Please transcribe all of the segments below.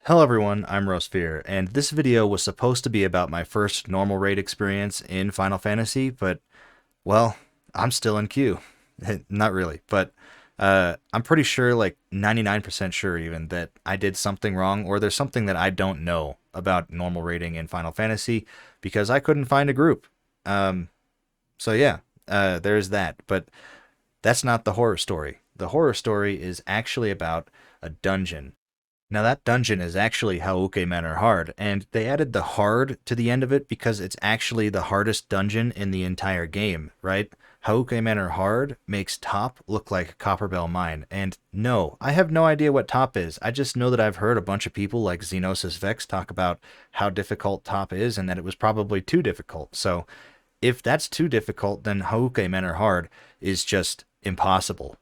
Hello everyone, I'm Ffxiv, and this video was supposed to be about my first normal raid experience in Final Fantasy, but, well, I'm still in queue. Not really, but I'm pretty sure, like 99% sure even, that I did something wrong, or there's something that I don't know about normal raiding in Final Fantasy, because I couldn't find a group. Um, so yeah, there's that, but that's not the horror story. The horror story is actually about a dungeon. Now that dungeon is actually Hauke Manor Hard, and they added the hard to the end of it because it's actually the hardest dungeon in the entire game, right? Hauke Manor Hard makes Top look like Copperbell Mine, and no, I have no idea what Top is. I just know that I've heard a bunch of people like Xenosis Vex talk about how difficult Top is and that it was probably too difficult. So if that's too difficult, then Hauke Manor Hard is just impossible.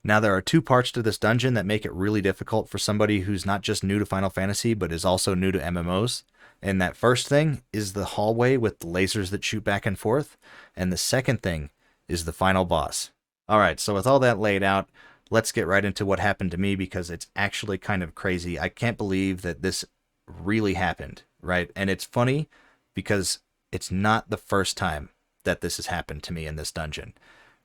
Now, there are two parts to this dungeon that make it really difficult for somebody who's not just new to Final Fantasy, but is also new to MMOs. And that first thing is the hallway with the lasers that shoot back and forth. And the second thing is the final boss. Alright, so with all that laid out, let's get right into what happened to me because it's actually kind of crazy. I can't believe that this really happened, right? And it's funny because it's not the first time that this has happened to me in this dungeon.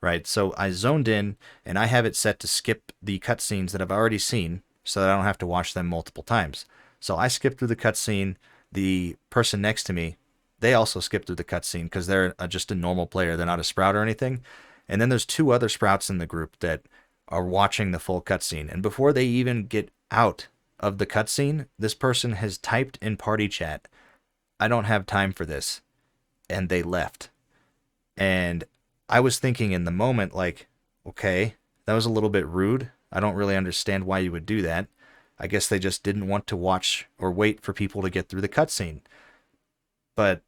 Right, so I zoned in, and I have it set to skip the cutscenes that I've already seen, so that I don't have to watch them multiple times. So I skipped through the cutscene. The person next to me, they also skipped through the cutscene because they're just a normal player. They're not a sprout or anything. And then there's two other sprouts in the group that are watching the full cutscene. And before they even get out of the cutscene, this person has typed in party chat, "I don't have time for this," and they left. And I was thinking in the moment, like, okay, that was a little bit rude. I don't really understand why you would do that. I guess they just didn't want to watch or wait for people to get through the cutscene. But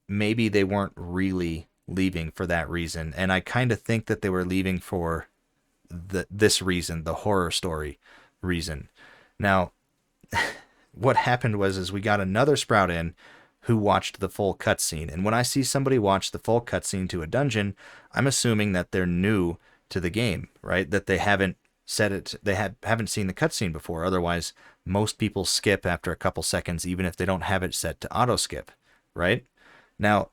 maybe they weren't really leaving for that reason. And I kind of think that they were leaving for this reason, the horror story reason. Now, what happened was is we got another sprout in who watched the full cutscene. And when I see somebody watch the full cutscene to a dungeon, I'm assuming that they're new to the game, right? That they haven't said it, haven't seen the cutscene before. Otherwise, most people skip after a couple seconds, even if they don't have it set to auto skip, right? Now,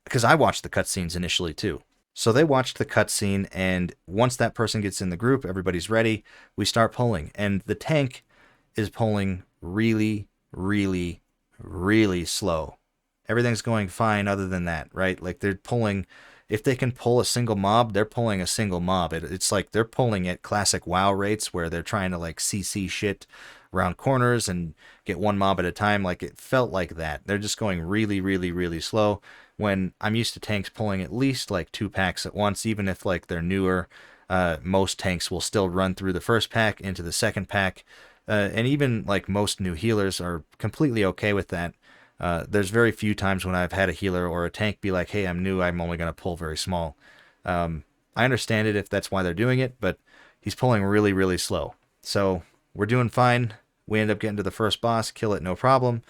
because I watched the cutscenes initially too. So they watched the cutscene, and once that person gets in the group, everybody's ready, we start pulling. And the tank is pulling really, really slow. Everything's going fine other than that, right? Like they're pulling, if they can pull a single mob, they're pulling a single mob. It's like they're pulling at classic WoW rates where they're trying to like CC shit around corners and get one mob at a time. Like it felt like that. They're just going really slow when I'm used to tanks pulling at least like 2 packs at once, even if like they're newer. Most tanks will still run through the first pack into the second pack. And even like most new healers are completely okay with that. There's very few times when I've had a healer or a tank be like, "Hey, I'm new, I'm only going to pull very small." I understand it if that's why they're doing it, but he's pulling really slow. So we're doing fine. We end up getting to the first boss, kill it, no problem.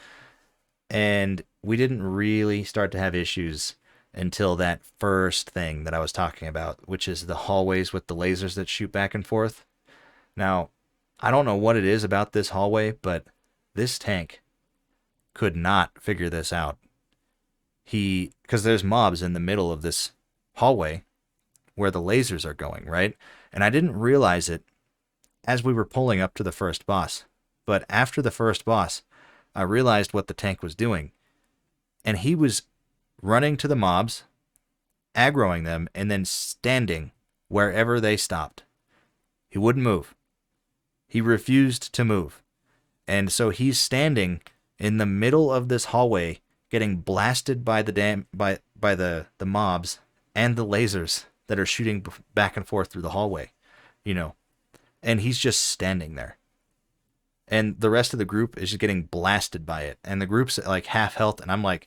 And we didn't really start to have issues until that first thing that I was talking about, which is the hallways with the lasers that shoot back and forth. Now, I don't know what it is about this hallway, but this tank could not figure this out. Because there's mobs in the middle of this hallway where the lasers are going, right? And I didn't realize it as we were pulling up to the first boss. But after the first boss, I realized what the tank was doing. And he was running to the mobs, aggroing them, and then standing wherever they stopped. He wouldn't move. He refused to move. And so he's standing in the middle of this hallway getting blasted by the mobs and the lasers that are shooting back and forth through the hallway, you know. And he's just standing there. And the rest of the group is just getting blasted by it. And the group's at like half health, and I'm like,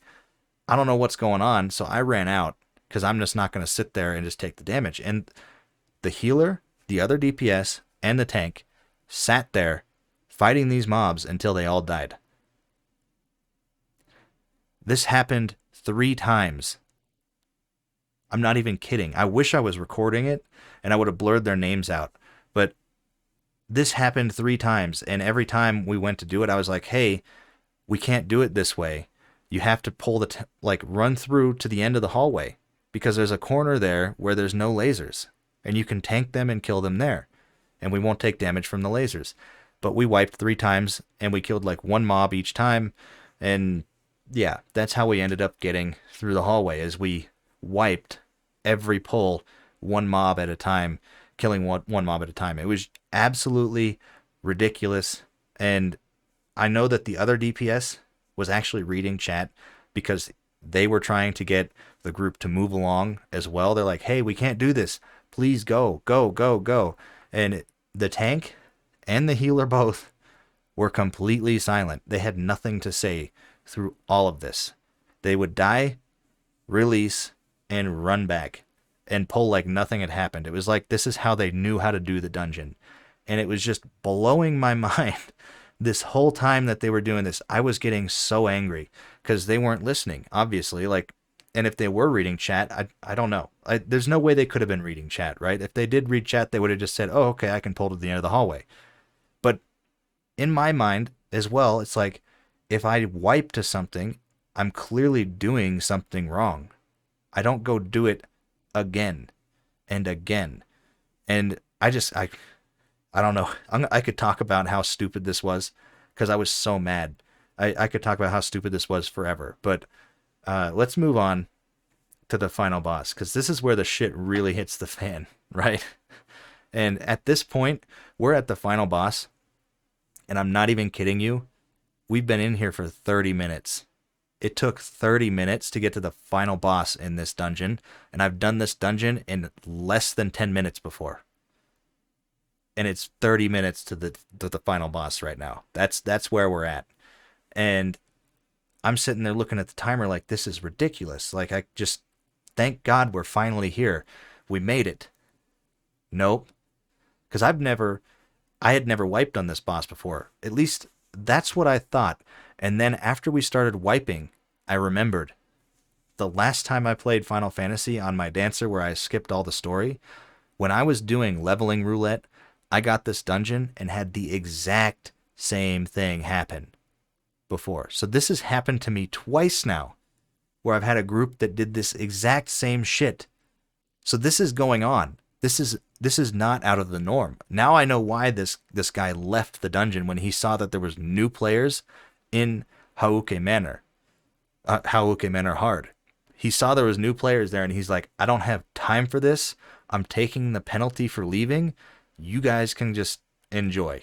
I don't know what's going on, so I ran out because I'm just not going to sit there and just take the damage. And the healer, the other DPS, and the tank sat there fighting these mobs until they all died. This happened 3 times. I'm not even kidding. I wish I was recording it and I would have blurred their names out. But this happened 3 times, and every time we went to do it, I was like, hey, we can't do it this way. You have to pull like run through to the end of the hallway because there's a corner there where there's no lasers and you can tank them and kill them there and we won't take damage from the lasers. But we wiped 3 times and we killed like 1 mob each time. And yeah, that's how we ended up getting through the hallway as we wiped every pull 1 mob at a time, killing one mob at a time. It was absolutely ridiculous. And I know that the other DPS was actually reading chat because they were trying to get the group to move along as well. They're like, hey, we can't do this. Please go, go, go, go. And the tank and the healer both were completely silent. They had nothing to say through all of this. They would die, release, and run back and pull like nothing had happened. It was like this is how they knew how to do the dungeon. And it was just blowing my mind. This whole time that they were doing this, I was getting so angry because they weren't listening, obviously. Like, and if they were reading chat, I don't know. There's no way they could have been reading chat, right? If they did read chat, they would have just said, oh, okay, I can pull to the end of the hallway. But in my mind as well, it's like if I wipe to something, I'm clearly doing something wrong. I don't go do it again and again. And I don't know. I could talk about how stupid this was because I was so mad. I could talk about how stupid this was forever. But let's move on to the final boss because this is where the shit really hits the fan, right? And at this point, we're at the final boss. And I'm not even kidding you. We've been in here for 30 minutes. It took 30 minutes to get to the final boss in this dungeon. And I've done this dungeon in less than 10 minutes before. And it's 30 minutes to the final boss right now. That's where we're at. And I'm sitting there looking at the timer like this is ridiculous. Like I just thank God we're finally here. We made it. Nope. Because I had never wiped on this boss before. At least that's what I thought. And then after we started wiping, I remembered the last time I played Final Fantasy on my Dancer where I skipped all the story, when I was doing leveling roulette, I got this dungeon and had the exact same thing happen before. So this has happened to me twice now, where I've had a group that did this exact same shit. So this is going on. This is not out of the norm. Now I know why this guy left the dungeon when he saw that there was new players in Hauke Manor. Hauke Manor Hard. He saw there was new players there and he's like, I don't have time for this. I'm taking the penalty for leaving. You guys can just enjoy.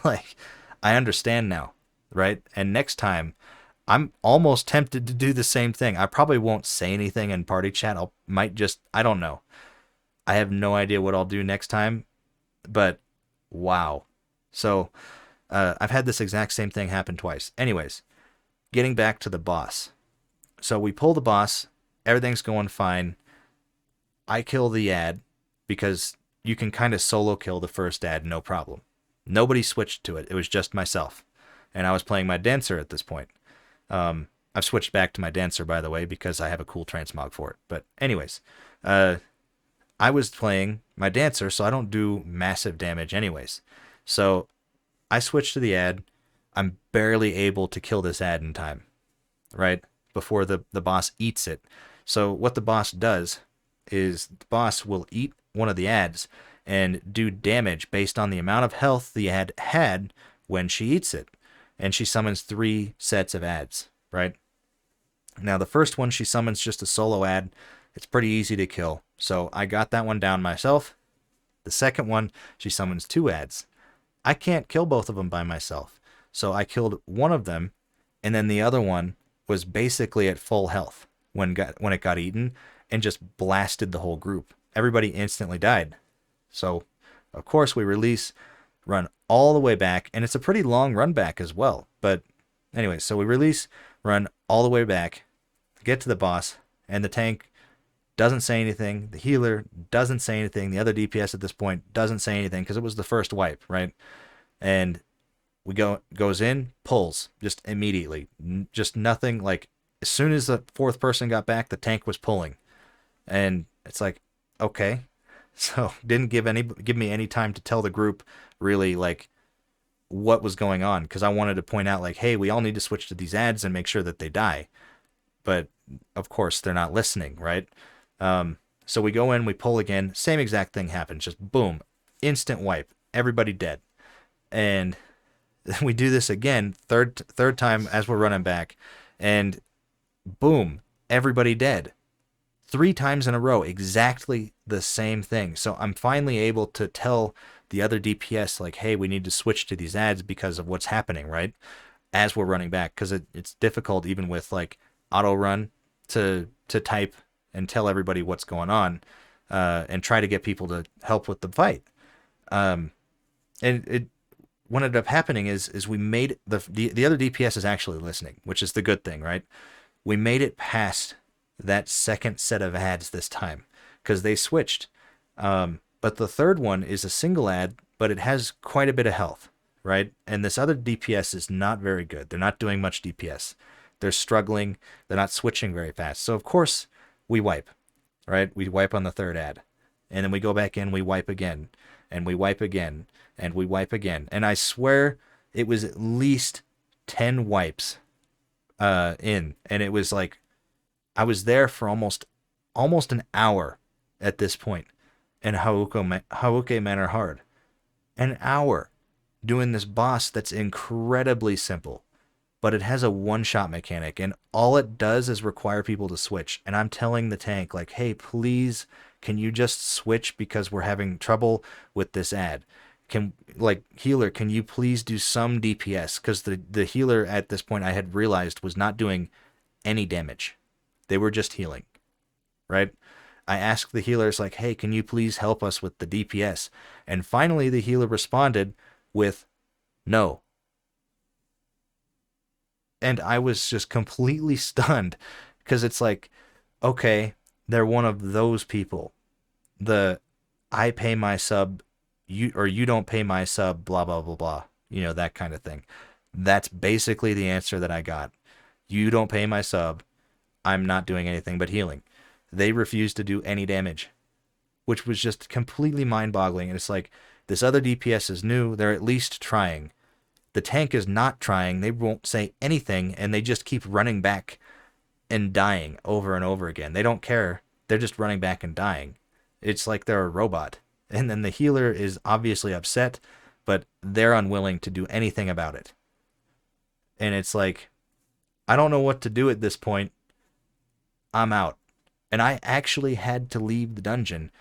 Like, I understand now, right? And next time, I'm almost tempted to do the same thing. I probably won't say anything in party chat. I don't know. I have no idea what I'll do next time, but wow. So, I've had this exact same thing happen twice. Anyways, getting back to the boss. So we pull the boss, everything's going fine. I kill the ad because you can kind of solo kill the first ad, no problem. Nobody switched to it. It was just myself. And I was playing my Dancer at this point. I've switched back to my Dancer, by the way, because I have a cool transmog for it. But anyways, I was playing my Dancer, so I don't do massive damage anyways. So I switched to the ad. I'm barely able to kill this ad in time, right? Before the boss eats it. So what the boss does is the boss will eat one of the ads and do damage based on the amount of health the ad had when she eats it. And she summons 3 sets of ads, right? Now the first one she summons just a solo ad. It's pretty easy to kill. So I got that one down myself. The second one, she summons 2 ads. I can't kill both of them by myself. So I killed one of them, and then the other one was basically at full health when it got eaten and just blasted the whole group. Everybody instantly died. So, of course, we release, run all the way back, and it's a pretty long run back as well. But anyway, so we release, run all the way back, get to the boss, and the tank doesn't say anything. The healer doesn't say anything. The other DPS at this point doesn't say anything because it was the first wipe, right? And goes in, pulls just immediately. Just nothing. Like as soon as the 4th person got back, the tank was pulling. And it's like, okay. So didn't give me any time to tell the group really like what was going on, because I wanted to point out like, hey, we all need to switch to these ads and make sure that they die. But of course they're not listening, right? So we go in, we pull again, same exact thing happens, just boom, instant wipe, everybody dead. And we do this again, third time as we're running back, and boom, everybody dead. 3 times in a row, exactly the same thing. So I'm finally able to tell the other DPS like, hey, we need to switch to these ads because of what's happening, right? As we're running back, because it's difficult even with like auto run to type and tell everybody what's going on, and try to get people to help with the fight. Um, and it what ended up happening is we made the other DPS is actually listening, which is the good thing, right? We made it past that second set of ads this time because they switched. But the third one is a single ad, but it has quite a bit of health, right? And this other DPS is not very good. They're not doing much DPS. They're struggling. They're not switching very fast. So, of course, we wipe, right? We wipe on the third ad. And then we go back in, we wipe again, and we wipe again, and we wipe again. And I swear it was at least 10 wipes in. And it was like, I was there for almost an hour at this point in Hauke Manor Hard. An hour doing this boss that's incredibly simple, but it has a one-shot mechanic, and all it does is require people to switch. And I'm telling the tank, like, hey, please, can you just switch because we're having trouble with this ad? Healer, can you please do some DPS? Because the healer at this point I had realized was not doing any damage. They were just healing, right? I asked the healers, like, hey, can you please help us with the DPS? And finally, the healer responded with no. And I was just completely stunned because it's like, okay, they're one of those people. The I pay my sub, you don't pay my sub, blah, blah, blah, blah. That kind of thing. That's basically the answer that I got. You don't pay my sub. I'm not doing anything but healing. They refused to do any damage, which was just completely mind-boggling. And it's like, this other DPS is new. They're at least trying. The tank is not trying. They won't say anything, and they just keep running back and dying over and over again. They don't care. They're just running back and dying. It's like they're a robot. And then the healer is obviously upset, but they're unwilling to do anything about it. And it's like, I don't know what to do at this point. I'm out. And I actually had to leave the dungeon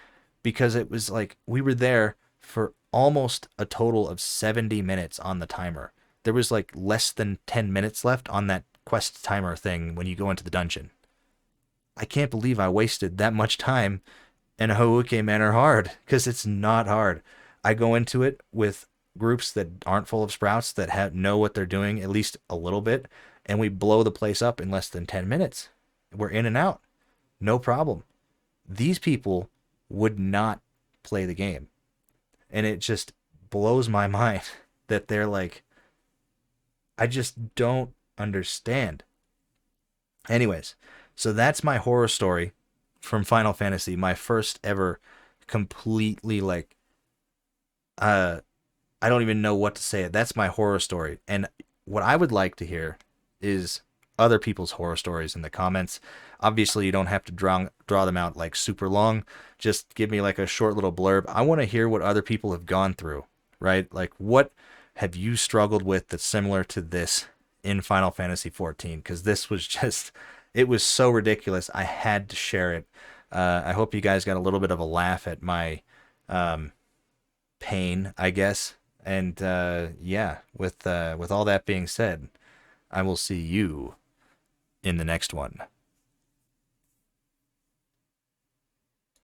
because it was like we were there for almost a total of 70 minutes on the timer. There was like less than 10 minutes left on that quest timer thing when you go into the dungeon. I can't believe I wasted that much time in Hauke Manor Hard, because it's not hard. I go into it with groups that aren't full of sprouts, that know what they're doing at least a little bit, and we blow the place up in less than 10 minutes. We're in and out. No problem. These people would not play the game. And it just blows my mind that they're like, I just don't understand. Anyways, so that's my horror story from Final Fantasy, my first ever completely like, I don't even know what to say. That's my horror story. And what I would like to hear is other people's horror stories in the comments. Obviously, you don't have to draw them out like super long. Just give me like a short little blurb. I want to hear what other people have gone through, right? Like, what have you struggled with that's similar to this in Final Fantasy 14? Because this was just, it was so ridiculous. I had to share it. I hope you guys got a little bit of a laugh at my pain, I guess. And yeah, with all that being said, I will see you in the next one.